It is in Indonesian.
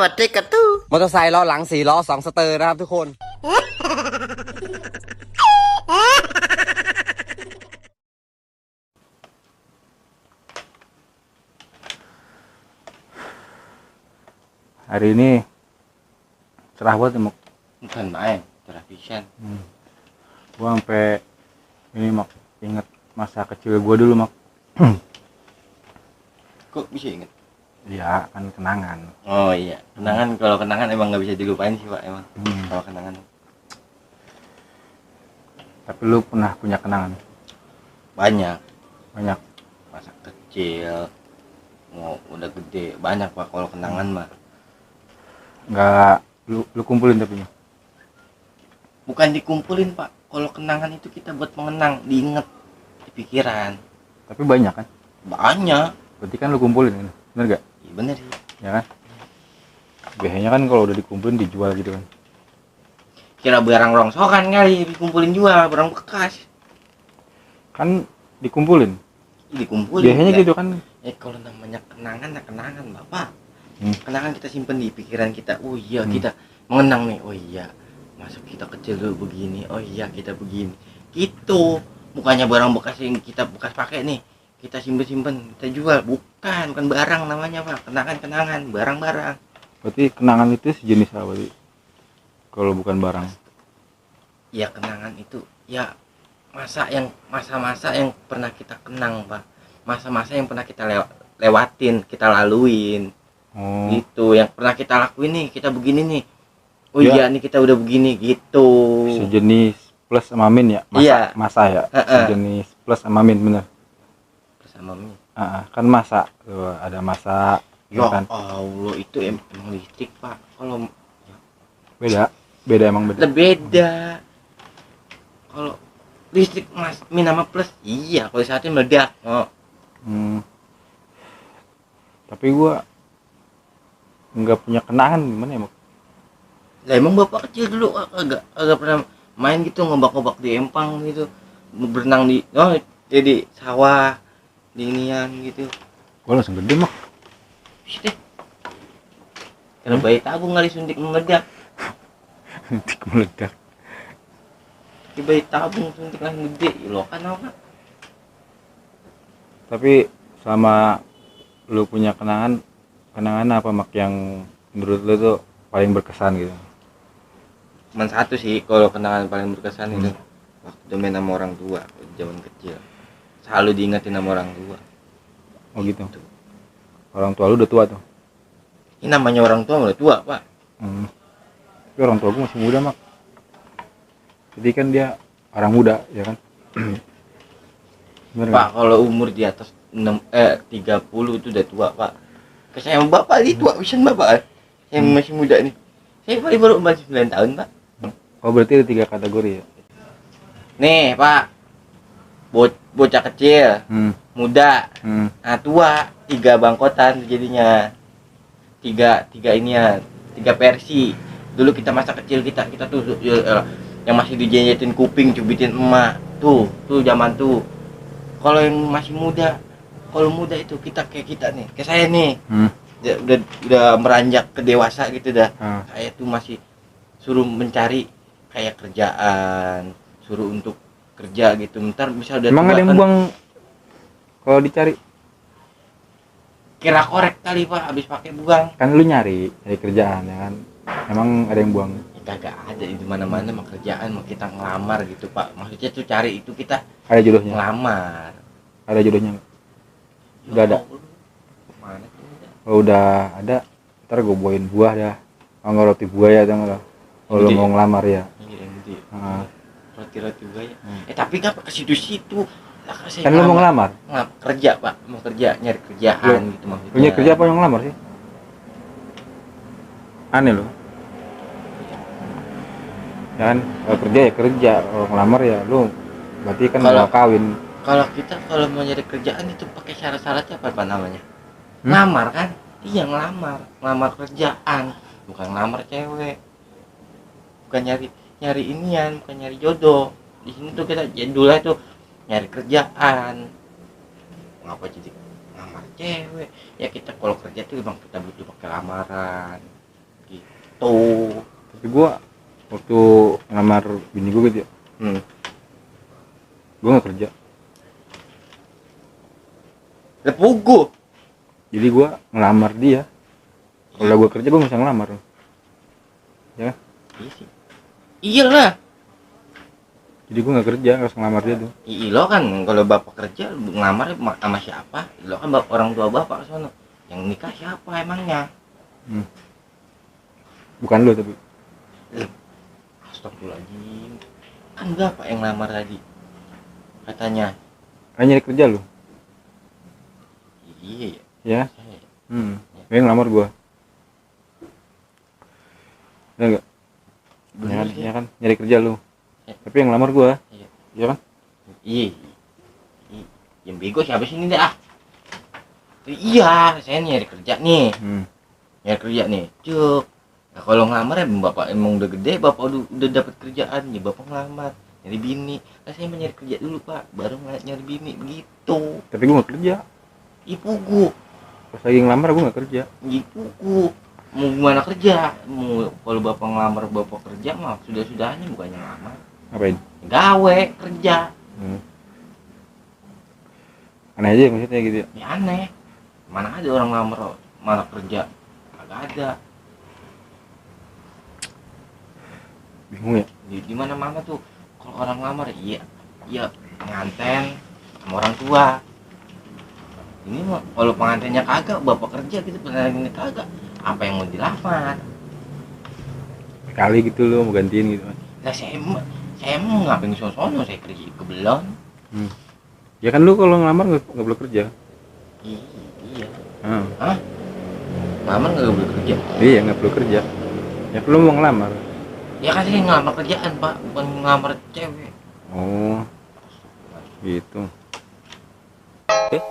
Merdeka tuh มอเตอร์ไซค์ล้อหลัง4ล้อ2สเตอร์นะครับทุกคน Hari ini cerah banget nih, Mak. bukan main television. Gua sampai ini, Mak, inget masa kecil gua dulu, Mak. Kok bisa inget? Iya, kan kenangan. Oh iya, kenangan. Kalau kenangan emang nggak bisa dilupain sih pak, emang. Kalau kenangan Tapi lu pernah punya kenangan? banyak, Banyak. masa kecil mau udah gede banyak pak. Kalau kenangan mah Nggak lu kumpulin tapi nya. bukan dikumpulin pak. Kalau kenangan itu kita buat mengenang, diinget di pikiran. Tapi banyak kan? Banyak. Berarti kan lu kumpulin kan? Bener gak? Iya bener sih. Ya kan? Biasanya kan kalau udah dikumpulin dijual gitu kan. Kira barang rongsokan kali dikumpulin jual, barang bekas. Kan dikumpulin. Dikumpulin. Biasanya ya. gitu kan. Kalau namanya kenangan, ya kenangan bapak. Kenangan kita simpen di pikiran kita. Oh iya kita mengenang nih. Oh iya masa kita kecil dulu begini. Oh iya kita begini. Gitu. Bukannya barang bekas yang kita bekas pakai nih kita simpen kita jual. Bukan barang namanya pak. Kenangan barang-barang. Berarti kenangan itu sejenis apa berarti? Kalau bukan barang. Ya kenangan itu ya masa-masa yang pernah kita kenang pak. Masa-masa yang pernah kita lewatin, kita laluin. Gitu, yang pernah kita lakuin nih, kita begini nih. Oh iya nih kita udah begini gitu. Sejenis plus sama min ya? Masa ya? Sejenis plus sama min, bener? Plus sama min. Kan masa tuh, ada masa Ya kan? Allah, itu emang listrik pak. Kalau beda emang beda. beda. Kalau listrik min sama plus, iya kalau saatnya meledak. Tapi gua nggak punya kenangan gimana ya, Mak? Lah emang bapak kecil dulu agak pernah main gitu, ngobak-ngobak di empang gitu, berenang di jadi sawah di inian gitu. Gua langsung gede, Mak. Shit. Karena bayi tabung kali suntik meledak. Suntik meledak. Di bayi tabung suntik langsung gede, lo kan apa? Tapi selama lu punya kenangan apa, Mak, yang menurut lu tuh paling berkesan gitu? Cuman satu sih kalau kenangan paling berkesan itu waktu main sama orang tua zaman kecil. Selalu diingetin sama orang tua. Oh gitu. Orang tua lu udah tua tuh? Ini namanya orang tua udah tua pak. Tapi orang tua gua masih muda, Mak. Jadi kan dia orang muda, ya kan? Bener Pak, kalau umur di atas 30 itu udah tua pak. Saya sama bapak ini tua pisan bapak. Saya masih muda nih. Saya paling baru umur 9 tahun pak. Oh berarti ada 3 kategori ya? Nih pak, bocah kecil, muda, nah tua, 3 bangkotan jadinya. 3 inian, 3 versi. Dulu kita masa kecil kita tuh yang masih dijenjetin kuping, cubitin emak. Tuh zaman tuh. Kalau yang masih muda, kalau muda itu kita kayak kita nih, kayak saya nih. Udah meranjak ke dewasa gitu dah. Saya tuh masih suruh mencari kayak kerjaan, suruh untuk kerja gitu. Ntar bisa udah emang ada yang kan, buang kalau dicari? kira korek kali pak, habis pakai buang. Kan lu nyari kerjaan ya kan? Emang ada yang buang? Kagak ada di mana-mana mah kerjaan, mau kita ngelamar gitu pak. Maksudnya tuh cari itu kita Ada jodohnya? ngelamar. Ada jodohnya? Udah ada? Mana tuh? Oh, udah ada. Ntar gue bawain buah dah. Nggak roti buaya atau nggak? Kalau mau ngelamar ya. Roti buaya. Tapi nggak ke situ-situ. Kan lu mau ngelamar? Kerja pak, mau kerja, nyari kerjaan gitu maksudnya. Punya kerja apa yang ngelamar sih? Aneh loh. Ya kan, kalau kerja ya kerja, kalau ngelamar ya lu berarti kan mau kawin. Kalau kita kalau mau nyari kerjaan itu pakai syarat-syaratnya apa namanya? Ngelamar kan? Iya ngelamar kerjaan, bukan ngelamar cewek. Bukan nyari inian, bukan nyari jodoh. Di sini tuh kita jadulnya tuh nyari kerjaan. Ngapa jadi ngelamar cewek? Ya kita kalau kerja tuh emang kita butuh pakai lamaran. Gitu. Tapi gue waktu ngelamar bini gue gitu ya, gue nggak kerja. Lepugu. Jadi gue ngelamar dia. Kalau gue kerja gue bisa ngelamar. Ya kan? Iya sih. Iyalah. Jadi gue nggak kerja, harus ngelamar dia tuh. Lo kan kalau bapak kerja ngelamar sama siapa? Lo kan orang tua bapak sono. Yang nikah siapa emangnya? Bukan lo tapi. Astagfirullahaladzim. Kan bapak yang ngelamar tadi. Katanya. Kan nyari kerja lo. Iya Ya. ya. Dia ngelamar gue. Ya enggak? Bener sih. Ya kan, nyari kerja lu. Tapi yang ngelamar gue. Iya. Iya kan? Iya. Yang bego siapa sih ini dah? Iya, saya nyari kerja nih. Nyari kerja nih. Cuk. Nah, kalau ngelamar ya bapak emang udah gede, bapak udah dapat kerjaan, ya bapak ngelamar. Nyari bini. Nah, saya mau nyari kerja dulu, Pak. Baru nyari bini begitu. Tapi gue gak kerja. Ipugu. Pas lagi ngelamar gue gak kerja. Ipugu. Mau gimana kerja? Mau kalau bapak ngelamar bapak kerja mah sudah-sudahnya bukannya ngelamar. Ngapain? Gawe kerja. Aneh aja maksudnya gitu ya. Ya aneh. Mana ada orang ngelamar malah kerja? Kagak ada. Bingung ya. Di mana-mana tuh kalau orang ngelamar iya pengantin sama orang tua. Ini mah kalau pengantinnya kagak, bapak kerja gitu, pengantinnya kagak, apa yang mau dilamar? Kali gitu lo mau gantiin gitu kan. Lah saya mau ngapain sono, saya kerja ke Belon. Ya kan lu kalau ngelamar gak boleh kerja. Iya. Hah? Ngelamar nggak boleh kerja? Iya gak perlu kerja. Ya perlu mau ngelamar. Ya kan saya ngelamar kerjaan Pak, bukan ngelamar cewek. Oh gitu. Eh.